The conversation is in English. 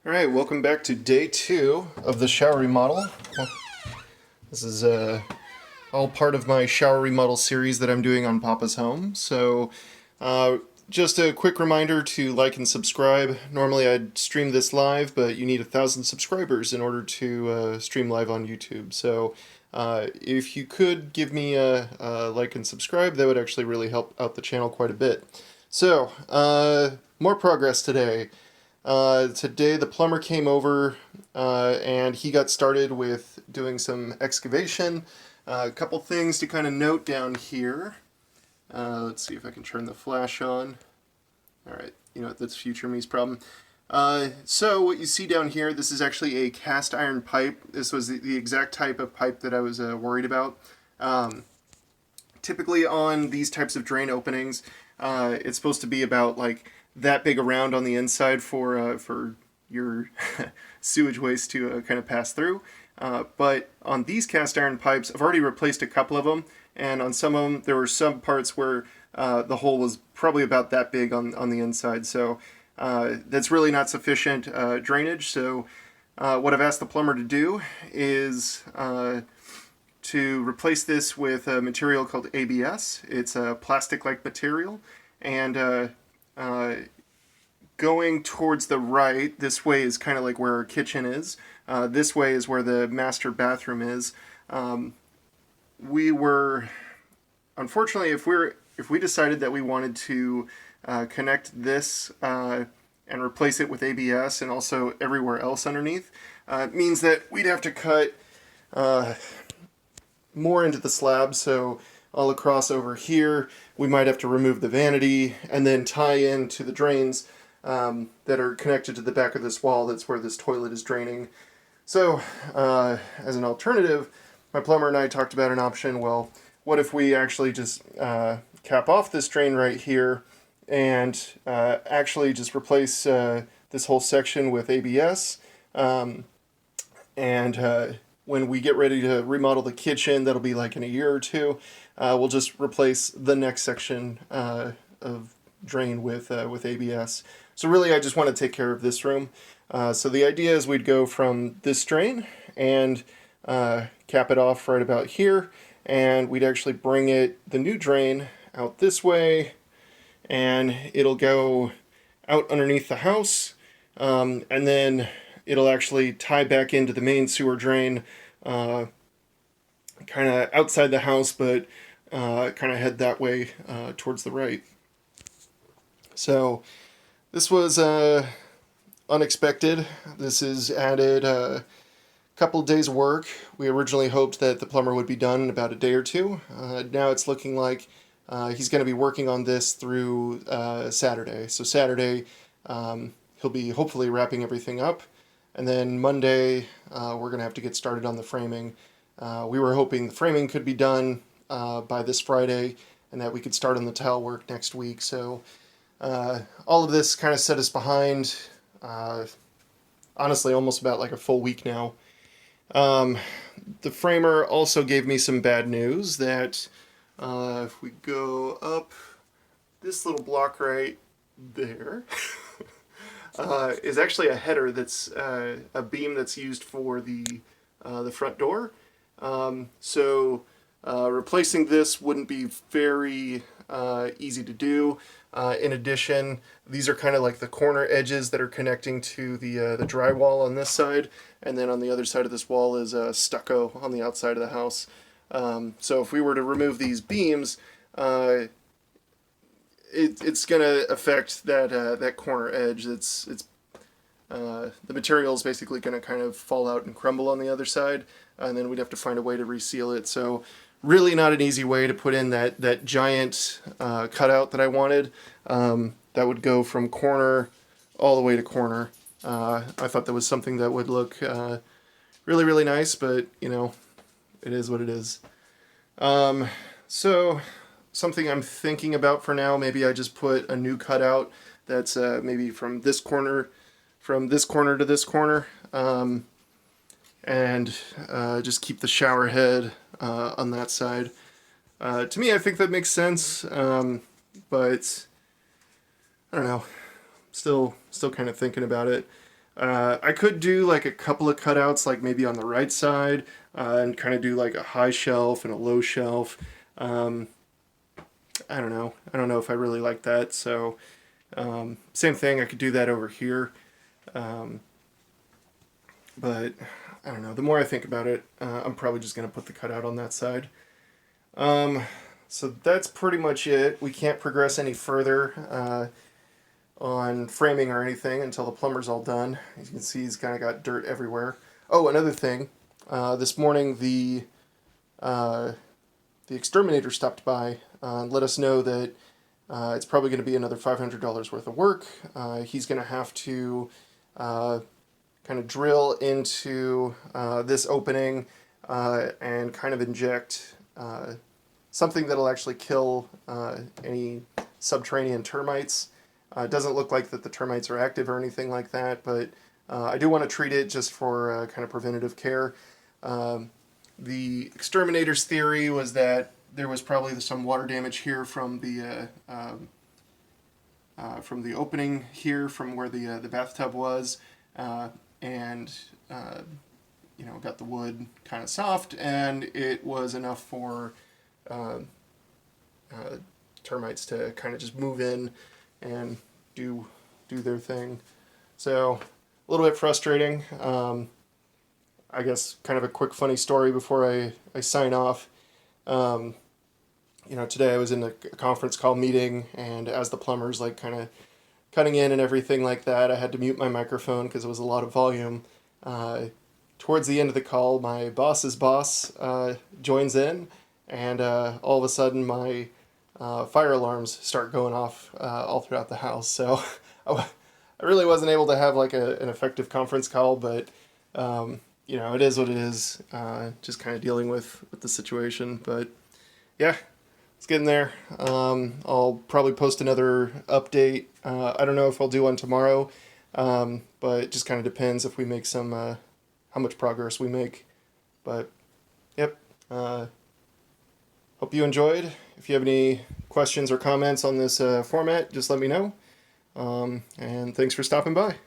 Alright, welcome back to day 2 of the shower remodel. Well, this is all part of my shower remodel series that I'm doing on Papa's Home. So, just a quick reminder to like and subscribe. Normally I'd stream this live, but you need 1,000 subscribers in order to stream live on YouTube. So, if you could give me a like and subscribe, that would actually really help out the channel quite a bit. So, more progress today. Today the plumber came over and he got started with doing some excavation. A couple things to kind of note down here. Let's see if I can turn the flash on. Alright, you know what, that's future me's problem. So what you see down here, this is actually a cast iron pipe. This was the exact type of pipe that I was worried about. Typically on these types of drain openings, it's supposed to be about like that big around on the inside for your sewage waste to kind of pass through. But on these cast iron pipes, I've already replaced a couple of them, and on some of them there were some parts where the hole was probably about that big on the inside. So that's really not sufficient drainage. So what I've asked the plumber to do is to replace this with a material called ABS. It's a plastic-like material, and going towards the right, this way is kind of like where our kitchen is. This way is where the master bathroom is. We were, unfortunately, if we decided that we wanted to connect this and replace it with ABS and also everywhere else underneath, it means that we'd have to cut more into the slab. So all across over here, we might have to remove the vanity and then tie into the drains that are connected to the back of this wall. That's where this toilet is draining. So, as an alternative, my plumber and I talked about an option. Well, what if we actually just cap off this drain right here and actually just replace this whole section with ABS, and when we get ready to remodel the kitchen, that'll be like in a year or two, we'll just replace the next section of drain with ABS. So really I just want to take care of this room. So the idea is we'd go from this drain and cap it off right about here, and we'd actually bring the new drain out this way, and it'll go out underneath the house, and then it'll actually tie back into the main sewer drain, kind of outside the house, but kind of head that way towards the right. So this was unexpected. This is added a couple days work. We originally hoped that the plumber would be done in about a day or two. Now it's looking like he's going to be working on this through Saturday. So Saturday he'll be hopefully wrapping everything up. And then Monday we're going to have to get started on the framing. We were hoping the framing could be done by this Friday and that we could start on the tile work next week. So all of this kind of set us behind, honestly, almost about like a full week now. The framer also gave me some bad news that if we go up this little block right there, is actually a header that's a beam that's used for the front door. So replacing this wouldn't be very easy to do. In addition, these are kind of like the corner edges that are connecting to the drywall on this side, and then on the other side of this wall is stucco on the outside of the house. So if we were to remove these beams, it's going to affect that corner edge. The material is basically going to kind of fall out and crumble on the other side, and then we'd have to find a way to reseal it. So really not an easy way to put in that giant cutout that I wanted. That would go from corner all the way to corner. I thought that was something that would look really, really nice, but you know, it is what it is. So something I'm thinking about for now, maybe I just put a new cutout that's maybe from this corner to this corner, and just keep the shower head on that side. To me, I think that makes sense, but I don't know. Still kind of thinking about it. I could do like a couple of cutouts, like maybe on the right side, and kind of do like a high shelf and a low shelf. Um, I don't know. I don't know if I really like that. So same thing. I could do that over here. Um, but I don't know. The more I think about it, I'm probably just going to put the cutout on that side. Um, so that's pretty much it. We can't progress any further on framing or anything until the plumber's all done. As you can see, he's kind of got dirt everywhere. Oh, another thing. This morning, uh, the exterminator stopped by and let us know that it's probably going to be another $500 worth of work. He's going to have to kind of drill into this opening and kind of inject something that'll actually kill any subterranean termites. It doesn't look like that the termites are active or anything like that, but I do want to treat it just for kind of preventative care. The exterminator's theory was that there was probably some water damage here from the opening here, from where the bathtub was, and got the wood kind of soft, and it was enough for uh, termites to kind of just move in and do their thing. So a little bit frustrating. I guess kind of a quick funny story before I sign off. Today I was in a conference call meeting, and as the plumber's like kind of cutting in and everything like that, I had to mute my microphone because it was a lot of volume. Towards the end of the call, my boss's boss joins in, and all of a sudden my fire alarms start going off all throughout the house. So I really wasn't able to have like an effective conference call, but it is what it is. Just kind of dealing with the situation, but yeah, it's getting there. I'll probably post another update. I don't know if I'll do one tomorrow, but it just kind of depends if we make some, how much progress we make. But yep. Hope you enjoyed. If you have any questions or comments on this format, just let me know. And thanks for stopping by.